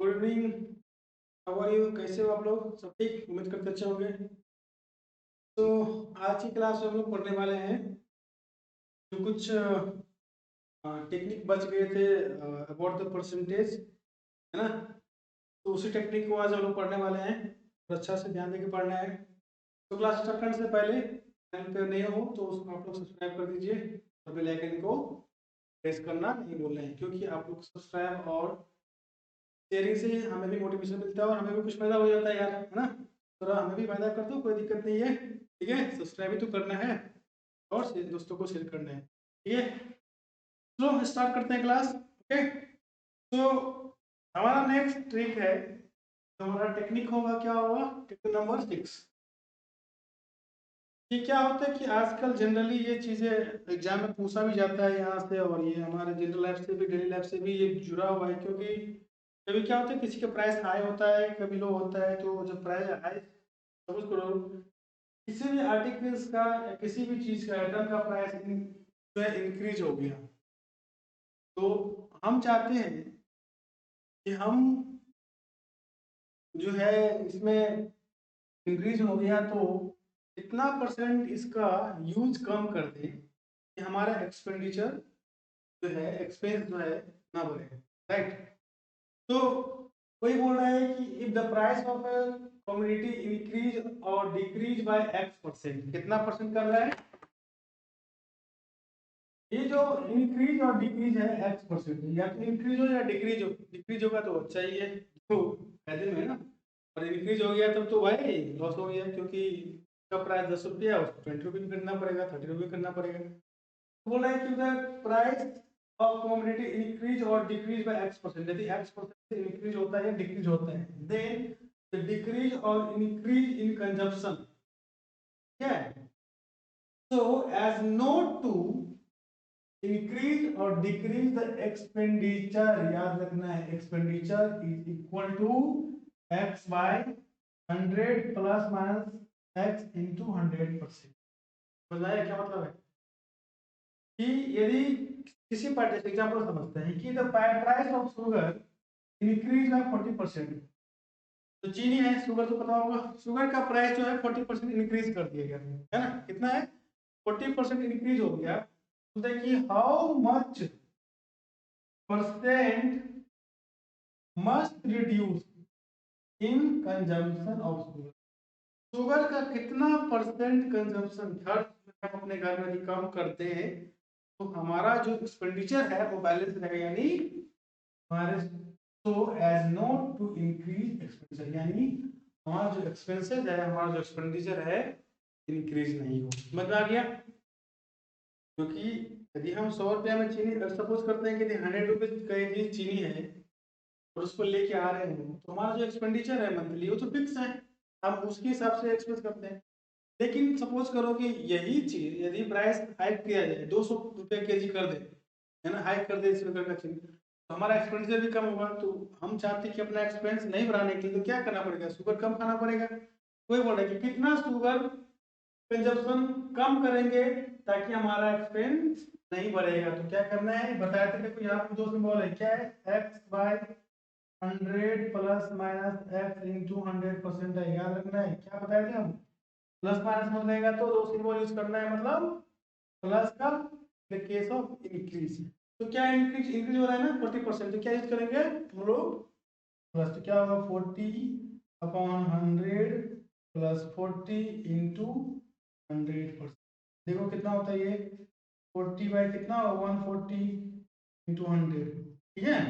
Good evening. How are you? कैसे हो आप लोग? सब ठीक? उम्मीद करते अच्छे होंगे। तो आज की क्लास में हम लोग पढ़ने वाले हैं जो कुछ टेक्निक बच गए थे अबाउट द परसेंटेज, है ना। तो उसी टेक्निक को आज हम लोग पढ़ने वाले हैं और अच्छा से ध्यान देके पढ़ना है। तो क्लास स्टार्ट करने से पहले चैनल पर नए हो तो उसको आप लोग सब्सक्राइब कर दीजिए और बेल आइकन को प्रेस करना नहीं भूलना है, क्योंकि आप लोग सब्सक्राइब और शेयरिंग से हमें भी मोटिवेशन मिलता है और हमें भी कुछ फायदा हो जाता है यार, है ना। थोड़ा हमें भी फायदा कर दो, कोई दिक्कत नहीं है। ठीक है, सब्सक्राइब भी तो करना है और दोस्तों को शेयर करना है। ठीक है, चलो स्टार्ट करते हैं क्लास। ओके, तो हमारा नेक्स्ट ट्रिक है, तो हमारा टेक्निक होगा, क्या होगा? Technique number 6। ये क्या होता है कि आजकल जनरली ये चीज़ें एग्जाम में पूछा भी जाता है यहाँ से, और ये हमारे जनरल लाइफ से भी, डेली लाइफ से भी ये जुड़ा हुआ है। क्योंकि कभी क्या होता है, किसी का प्राइस हाई होता है, कभी लो होता है। तो जब प्राइस हाई, सपोज करो किसी भी आर्टिकल्स का या किसी भी चीज़ का आइटम का प्राइस जो है इंक्रीज हो गया, तो हम चाहते हैं कि हम जो है इसमें इंक्रीज हो गया तो इतना परसेंट इसका यूज कम कर दें कि हमारा एक्सपेंडिचर जो है, एक्सपेंस जो है, ना बढ़े। राइट। तो कोई बोल रहा है कि if the price of A commodity increase और डिक्रीज बाय एक्स परसेंट, कितना परसेंट कर रहा है? ये जो इंक्रीज और डिक्रीज है एक्स परसेंट, या तो इंक्रीज हो या डिक्रीज हो। डिक्रीज होगा तो अच्छा ही है, तो फायदे में है ना। और इंक्रीज हो गया तब तो भाई लॉस हो गया, क्योंकि का प्राइस 10 रुपया, उसको 20 रुपये करना पड़ेगा, 30 रुपये करना पड़ेगा। तो बोला है कि the price of commodity increase और डिक्रीज बाय एक्स परसेंट, यदि एक्स परसेंट से इंक्रीज होता है या डिक्रीज होता है, देन द डिक्रीज और इंक्रीज इन कंजप्शन, क्या है? So as not to increase और डिक्रीज द एक्सपेंडिचर, याद रखना है, expenditure is equal to X by 100 plus minus X into 100%। समझ आया क्या मतलब है? कि यदि किसी पार्टी एग्जाम्पल समझते हैं कि the price of sugar increase by 40%। तो चीनी है, शुगर तो पता होगा, शुगर का प्राइस जो है 40% इंक्रीज कर दिया गया है ना। कितना है? 40% इंक्रीज हो गया। तो देखिए how much percent must reduce in consumption of sugar. Sugar का कितना परसेंट कंजम्पशन, खर्च हम अपने घर में भी कम करते हैं तो हमारा जो एक्सपेंडिचर है वो बैलेंस रहेगा, यानी हमारे, so as not to increase expenditure, यानी हमारा जो एक्सपेंसेस है, हमारा जो एक्सपेंडिचर है, इंक्रीज नहीं हो। समझ में आ गया? क्योंकि यदि हम 100 रुपया में चीनी, सपोज करते हैं कि 100 रुपीज का एक चीनी है और उसको लेके आ रहे हैं, तो हमारा जो एक्सपेंडिचर है मंथली वो तो फिक्स है, हम उसके हिसाब से एक्सपेंस करते हैं। लेकिन सपोज करो कि यही चीज यदि प्राइस हाइक किया जाए, 200 रुपये के जी कर दे, है ना, हाइक कर दे शुगर का चीनी, तो हमारा एक्सपेंडिचर भी कम होगा। तो हम चाहते हैं कि अपना एक्सपेंस नहीं बढ़ाने के लिए तो क्या करना पड़ेगा? शुगर कम खाना पड़ेगा। कोई बोल रहा है कि कितना शुगर कंजप्शन कम करेंगे ताकि हमारा एक्सपेंस नहीं बढ़ेगा, तो क्या करना है बताया थे। देखो यहाँ पे दो सिंबल है, क्या है? X by 100 plus minus X into 100% है, याद रखना है। क्या बताए थे हम? प्लस माइनस में रहेगा तो दो सिंबल यूज करना है, मतलब प्लस का इन केस ऑफ इंक्रीज। तो क्या इंक्रीज इंक्रीज हो रहा है ना 40%, तो क्या यूज करेंगे हम लोग? प्लस। तो क्या होगा? 40/100 प्लस 40 इंटू 100%। देखो कितना होता है ये, 40 बाई कितना होगा? 140 इंटू 100। ठीक है,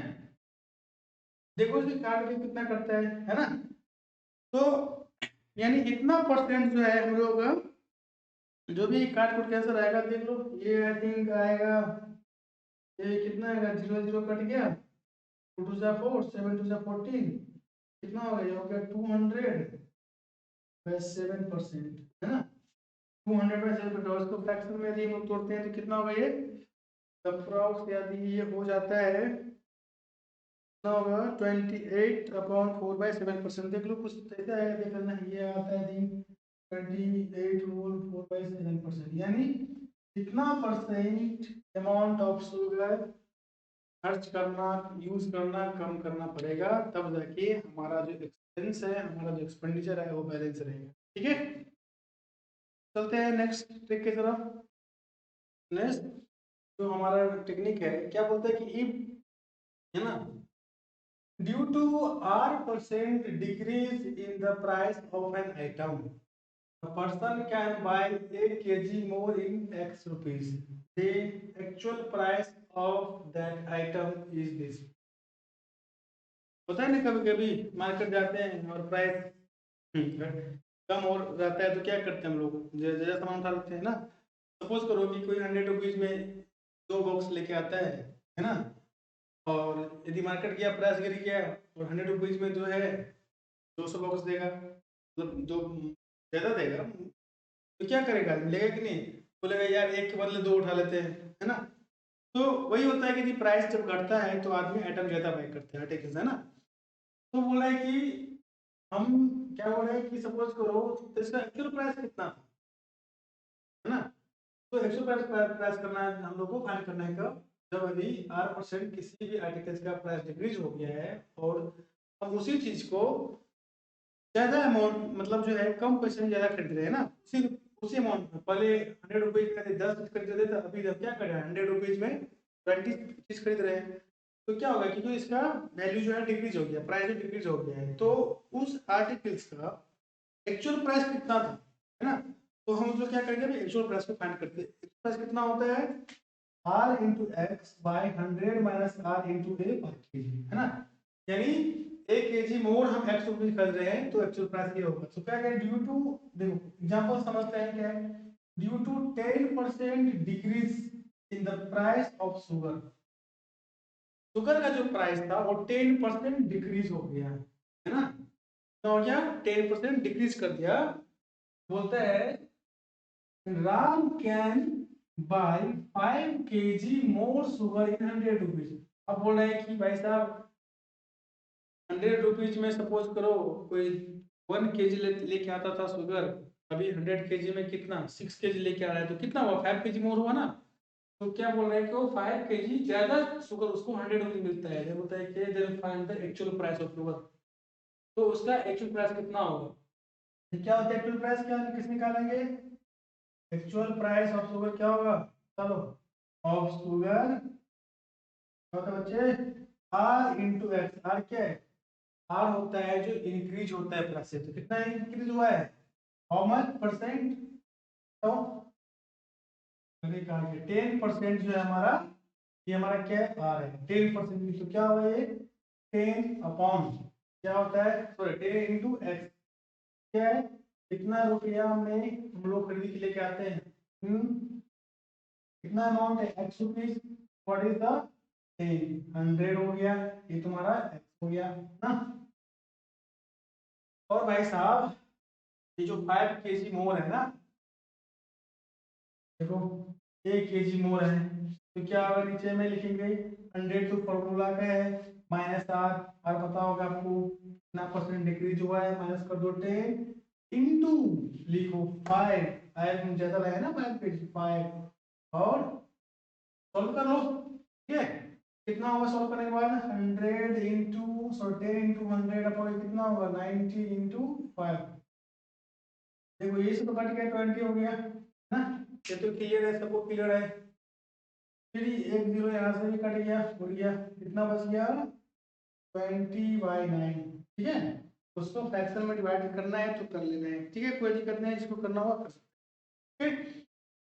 देखो इसे काट के कितना करता है ना। तो यानी इतना परसेंट जो है हम लोग जो भी काट कुट कैसे आएगा देख लो। ये आई थिंक आएगा, ये कितना आएगा? 0 0 कट गया, 2 2 जा 4, 7 2 जा 14, कितना हो गया? ये हो गया 200 बाय 7%, है ना। 200 बाय 7%, और इसको फ्रैक्शन में यदि हम लोग तोड़ते हैं तो कितना होगा ये? अप्रॉक्स यदि ये हो जाता है कितना होगा? 28/4/7%। देख लो कुछ ऐसा आएगा, देख लेना। ये आता है दिन 28 होल 4/7%, यानी कितना परसेंट अमाउंट ऑफ शुगर खर्च करना, यूज करना कम करना पड़ेगा, तब जाके हमारा जो एक्सपेंस है, हमारा जो एक्सपेंडिचर है वो बैलेंस रहेगा। ठीक है, चलते हैं नेक्स्ट ट्रिक की तरफ। नेक्स्ट जो हमारा टेक्निक है, क्या बोलते हैं कि इफ, है ना, due to R% decrease in the price of an item, a person can buy 8 kg more in X rupees. The actual price of that item is this. होता है ना, कभी कभी मार्केट जाते हैं और प्राइस कम और रहता है, तो क्या करते हैं हम लोग, जैसा सामान उठा लेते हैं ना। सपोज करो कि कोई 100 रुपीज में 2 बॉक्स लेके आता है ना, और यदि मार्केट गया, प्राइस गिर गया और 100 रुपीज में जो है 200 बॉक्स देगा, मतलब जो ज्यादा देगा, तो क्या करेगा, लेगा कि नहीं, बोलेगा यार एक के बदले 2 उठा लेते हैं, है ना। तो वही होता है कि प्राइस जब घटता है तो आदमी आइटम ज्यादा बाय करते हैं, ठीक है ना। तो बोला है कि हम, क्या बोल रहे हैं कि सपोज करो तो इसका एक्चुअल प्राइस कितना था, है ना। तो एक्चुअल प्राइस करना है हम लोग को, फाइंड करना है कब, जब यदि R% किसी भी आर्टिकल्स का प्राइस डिक्रीज हो गया है और हम उसी चीज को ज्यादा अमाउंट, मतलब जो है कम पैसे में ज्यादा खरीद रहे हैं ना, उसी उसी अमाउंट में। पहले 100 रुपीज में 10 पीस खरीद रहे थे, अभी जब क्या कर रहे हैं, 100 रुपीज में 20 पीस खरीद रहे हैं। तो क्या होगा, क्योंकि इसका वैल्यू जो है डिक्रीज हो गया, प्राइस डिक्रीज हो गया है, तो उस आर्टिकल्स का एक्चुअल प्राइस कितना था, है ना। तो हम लोग क्या करेंगे, एक्चुअल प्राइस को फाइंड करते हैं। एक्चुअल प्राइस कितना होता है, R into x by 100 minus R into A per kg, है ना। यानी 1 kg मोर हम एक्स रुपीज खरीद रहे हैं, तो एक्चुअल प्राइस ये होगा। तो क्या करें, ड्यू टू, देखो एग्जांपल समझते हैं क्या है, due to 10% decrease in the price of sugar, sugar का जो प्राइस था वो 10% डिक्रीज हो गया, है ना। तो हो गया 10% डिक्रीज कर दिया। बोलता है Ram can buy 5 kg more sugar in 100 rupees. अब बोल रहे हैं कि भाई साहब 100 रुपीज में सपोज करो कोई 1 kg लेके आता था शुगर, अभी 100 kg में कितना 6 kg लेके आ रहा है, तो कितना हुआ, 5 kg मोर हुआ ना। तो क्या बोल रहे हैं कि वो 5 kg ज्यादा शुगर उसको 100 रुपीज मिलता है। ये बोलता है कि then find the actual price of sugar, तो उसका एक्चुअल प्राइस कितना होगा। क्या होता है एक्चुअल प्राइस, क्या किस निकालेंगे, एक्चुअल प्राइस ऑफ शुगर क्या होगा, चलो, ऑफ शुगर क्या होता है बच्चे, आर इंटू एक्स। आर क्या है, आर होता है जो इंक्रीज होता है प्लस से, तो कितना इंक्रीज हुआ है, हाउ मच परसेंट, तो मैंने कहा कि 10% जो है हमारा, ये हमारा क्या है, आर है 10%, तो क्या हुआ ये 10 अपॉन क्या होता है, सॉरी 10 इंटू एक्स, क्या है, कितना रुपया में हम लोग खरीद के लेके आते हैं, कितना अमाउंट है, x rupees, what is the 100 हो गया, ये तुम्हारा एक्स हो गया ना। और भाई साहब ये जो 5 kg मोर है ना, देखो 1 kg मोर है, तो क्या होगा, नीचे में लिखेंगे 100, तो फॉर्मूला का है माइनस आर, और पता होगा आपको कितना परसेंट डिक्रीज हुआ है, माइनस कर दो 10 इंटू, लिखो 5, आया तुम ज्यादा लाया ना 5 kg, 5 और सॉल्व कर लो, ठीक है। कितना होगा सॉल्व करने के बाद, 100 इंटू, सॉरी 10 इंटू 100 अपॉन कितना होगा 90 इंटू 5, देखो ये से तो कट गया 20 हो गया ना। ये तो क्लियर है, सबको क्लियर है। फिर एक जीरो यहाँ से भी कट गया, उड़ गया, कितना बच गया 20/9, ठीक है। उसको फ्रैक्शन में डिवाइड करना है तो कर लेना है, ठीक है, कोई दिक्कत नहीं है, जिसको करना होगा कर सकते हैं, ठीक है।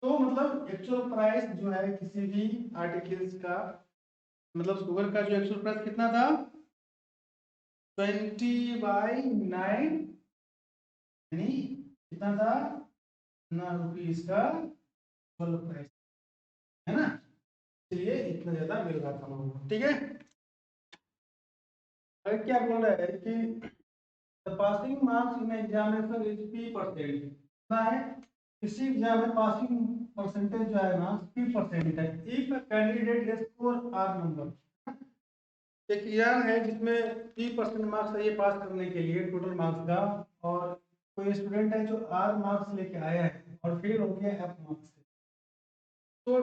तो मतलब एक्चुअल प्राइस जो है किसी भी आर्टिकल्स का, मतलब शुगर का जो एक्चुअल प्राइस कितना था 20/9, यानी कितना था ना रुपीज का एक्चुअल प्राइस, है ना। इसलिए इतना ज्यादा मिल रहा था हम लोगों को, ठीक है। अगर क्या बोल रहा है कि the passing marks in examination is P%, कितना है, किसी एग्जाम में पासिंग परसेंटेज जो है ना P% है, if candidate score R number. एक एग्जाम है जिसमें 3% मार्क्स चाहिए पास करने के लिए टोटल मार्क्स का, और कोई स्टूडेंट है जो आर मार्क्स लेके आया है और फेल हो गया एफ मार्क्स से, तो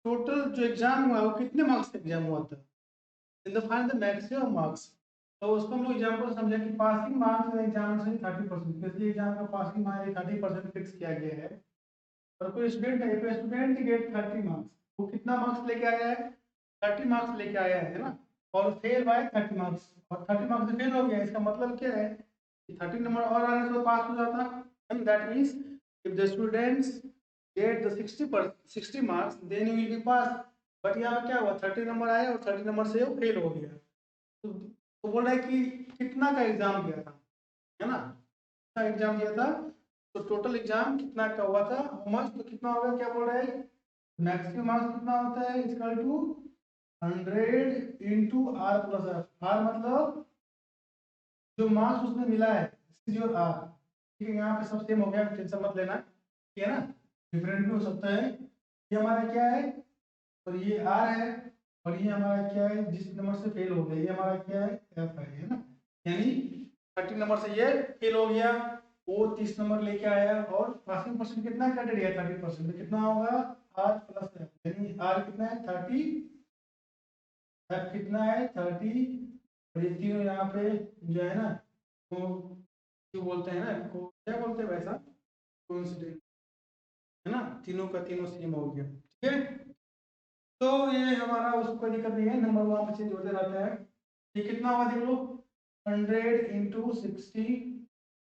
टोटल जो एग्जाम हुआ वो कितने मार्क्स का एग्जाम हुआ था, in the find the maximum marks. तो उसको हम लोग एग्जांपल समझे कि पासिंग मार्क्स एग्जाम से 30%, किसी एग्जाम का पासिंग मार्क्स 30% फिक्स किया गया है और कोई स्टूडेंट है, कोई स्टूडेंट गेट 30 मार्क्स, वो कितना मार्क्स लेके आया है? 30 मार्क्स लेके आया है ना, और फेल बाय 30 मार्क्स, और 30 मार्क्स से फेल हो गया, इसका मतलब क्या है कि 30 नंबर और आने से पास हो जाता। And that means if the students get the 60 marks then you will be pass. But यहाँ पे क्या हुआ, 30 नंबर आए और 30 नंबर से वो फेल हो गया। तो बोल रहा है कि कितना का एग्जाम दिया था, है ना, कितना एग्जाम दिया था, तो टोटल एग्जाम कितना का हुआ था, मस्त, तो कितना होगा, क्या बोल रहा है, मैक्सिमम मार्क्स कितना होता है, equal to 100 into R plus F. R मतलब जो मार्क्स उसमें मिला है, जो आर, ठीक है, यहाँ पे सब सेम हो गया, टेंशन मत लेना, ठीक है ना, डिफरेंट भी हो सकता है। ये हमारा क्या है, और ये आर है, और ये हमारा क्या है, जिस नंबर से फेल हो गया, ये हमारा क्या है, एफ है ना, यानी 30 नंबर से ये फेल हो गया, वो 30 नंबर लेके आया, और पासिंग परसेंट कितना कट गया, 30%, तो कितना होगा, आर प्लस एफ, यानी आर कितना है 30, एफ कितना है 30, और ये तीनों यहाँ पे जो है ना, तो जो बोलते हैं ना, को क्या बोलते हैं वैसा, कोइंसिडेंस, है ना, तीनों का तीनों सेम हो गया, ठीक है। तो ये हमारा, उसको कोई दिक्कत नहीं है, नंबर वहाँ पे चेंज होते रहता है। ये कितना हुआ देख लो, 100 इंटू 60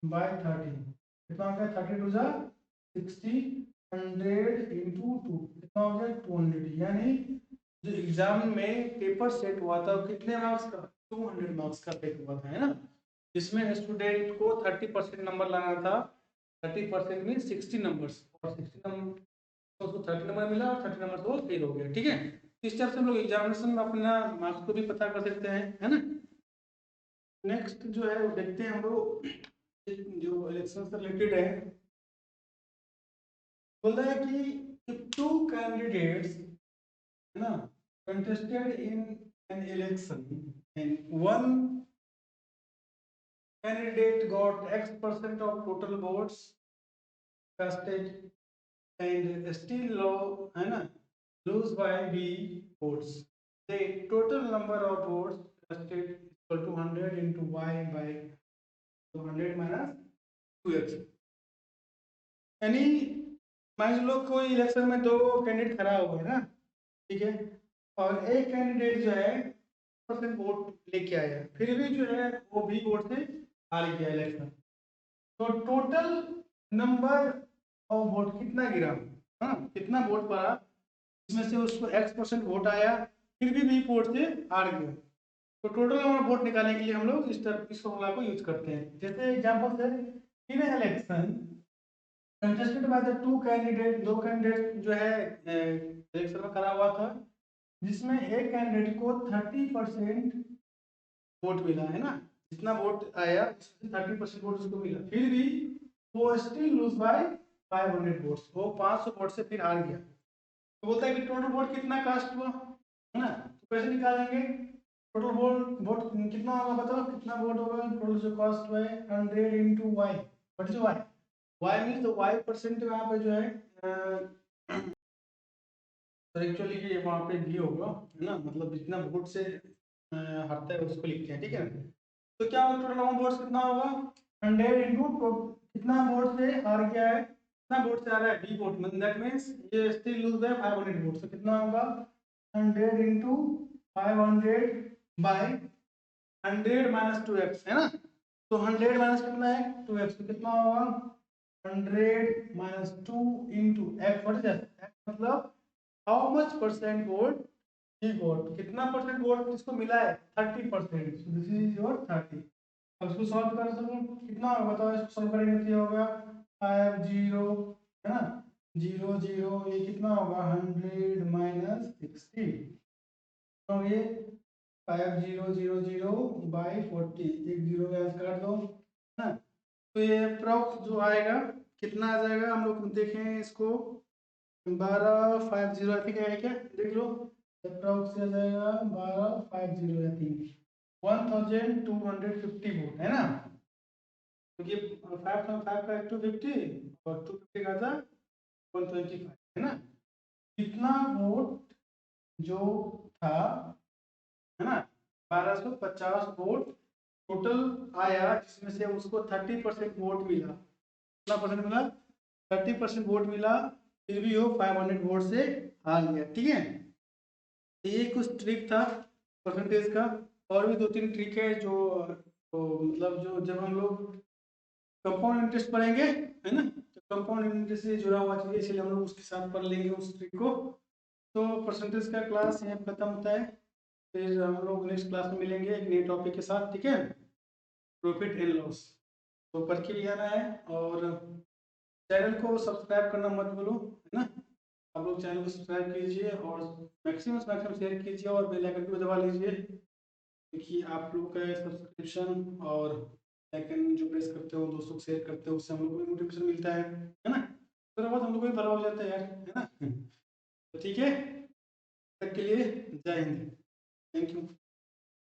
बाय 30, कितना हो गया, 30 टू जा 60, 100 इंटू 2 कितना हो गया 200, यानी जो एग्जाम में पेपर सेट हुआ था वो कितने मार्क्स का, 200 मार्क्स का पेपर हुआ था, है ना, जिसमें स्टूडेंट को 30% नंबर लाना था, 30% में 60 नंबर्स, और 60 नंबर तो उसको 30 नंबर मिला और 30 नंबर तो फेल हो गया, ठीक है। इस तरह से हम लोग एग्जामिनेशन में अपना मार्क्स को भी पता कर सकते हैं, है ना। नेक्स्ट जो है वो देखते हैं हम लोग, जो इलेक्शन से रिलेटेड है, बोल रहा है कि if two candidates, है ना, contested in an election and one candidate got X% of total votes casted and still low, है ना, lose by B votes. The total number of votes casted is equal to 100 into Y by 200 minus 2x. यानी मान लो कोई election में दो candidate खड़ा हुआ है ना, ठीक है, और एक कैंडिडेट जो है परसेंट वोट लेके आया, फिर भी जो है वो भी वोट से हार गया इलेक्शन, तो टोटल नंबर ऑफ वोट कितना गिरा, हाँ कितना वोट पड़ा, इसमें से उसको X% वोट आया, फिर भी वोट से हार गया, तो टोटल नंबर वोट निकालने के लिए हम लोग इस फॉर्मूला को यूज करते हैं। जैसे एग्जांपल से, in election contested by the two candidate, दो कैंडिडेट जो है इलेक्शन में खड़ा हुआ था, जिसमें एक कैंडिडेट को 30% वोट मिला, है ना, जितना वोट आया 30% वोट उसको मिला, फिर भी वो स्टिल लूज बाय 500 वोट्स, वो 500 वोट से फिर हार गया, तो बोलता है कि टोटल वोट कितना कास्ट हुआ, है ना, तो कैसे निकालेंगे, टोटल वोट वोट कितना होगा बताओ, कितना वोट होगा, टोटल जो कास्ट हुआ है 100 into Y, what is Y, Y means तो वाई परसेंट यहाँ पे जो है, तो एक्चुअली ये वहाँ पे भी होगा, है ना, मतलब जितना वोट से हारता है उसको लिखते हैं, ठीक है। तो क्या होगा, टोटल नंबर वोट्स कितना होगा, 100 इंटू कितना वोट से हार गया है, कितना वोट से आ रहा है, बी वोट, दैट मींस ये स्टिल लूज बाय 500 वोट, तो कितना होगा 100 इंटू 500 बाय 100 माइनस 2x, है ना, तो 100 माइनस कितना है 2x, तो कितना होगा 100 minus 2 into x, what is that, मतलब हाउ मच परसेंट वोट ही वोट, कितना परसेंट वोट इसको मिला है 30%, सो दिस इज योर 30। अब इसको सॉल्व कर सकूं, कितना होगा बताओ, इसको सॉल्व करेंगे तो ये होगा 5 0, है ना, 0 0, ये कितना होगा 100 माइनस 60, तो ये 5 0 0 0 बाई 40, एक जीरो का काट दो, है ना, तो ये अप्रॉक्स जो आएगा कितना आ जाएगा, हम लोग देखें इसको, 1250 आई थिंक है क्या, देख लो, अप्रॉक्स आ जाएगा 1250 आई थिंक 1250 वोट, है ना, क्योंकि 5 का 250 और 250 का था 125, है ना, कितना वोट जो था, है ना, 1250 वोट टोटल आया, जिसमें से उसको 30% वोट मिला। कितना परसेंट मिला? 30% वोट मिला, फिर भी वो 500 वोट से हार गया। ठीक है, ये कुछ ट्रिक था परसेंटेज का। और भी 2-3 ट्रिक है जो तो मतलब जो जब हम लोग कंपाउंड इंटरेस्ट पढ़ेंगे, है ना, तो कंपाउंड इंटरेस्ट से जुड़ा हुआ चीज़, इसलिए हम लोग उसके साथ पढ़ लेंगे उस ट्रिक को। तो परसेंटेज का क्लास यहाँ खत्म होता है, फिर हम लोग नेक्स्ट क्लास में मिलेंगे एक नए टॉपिक के साथ। ठीक है, प्रॉफिट एंड लॉस तो पढ़ के भी आना है, और चैनल को सब्सक्राइब करना मत भूलो, है ना। आप लोग चैनल को सब्सक्राइब कीजिए और मैक्सिमम से मैक्सिमम शेयर कीजिए और बेल आइकन को दबा लीजिए, क्योंकि आप लोग का सब्सक्रिप्शन और आइकन जो प्रेस करते हो, दोस्तों को शेयर करते हो, उससे हम लोग को भी मोटिवेशन मिलता है ना। थोड़ा बहुत हम लोग को भी भला हो जाता है यार, है ना। तो ठीक है, तब तक के लिए जय हिंद, थैंक यू।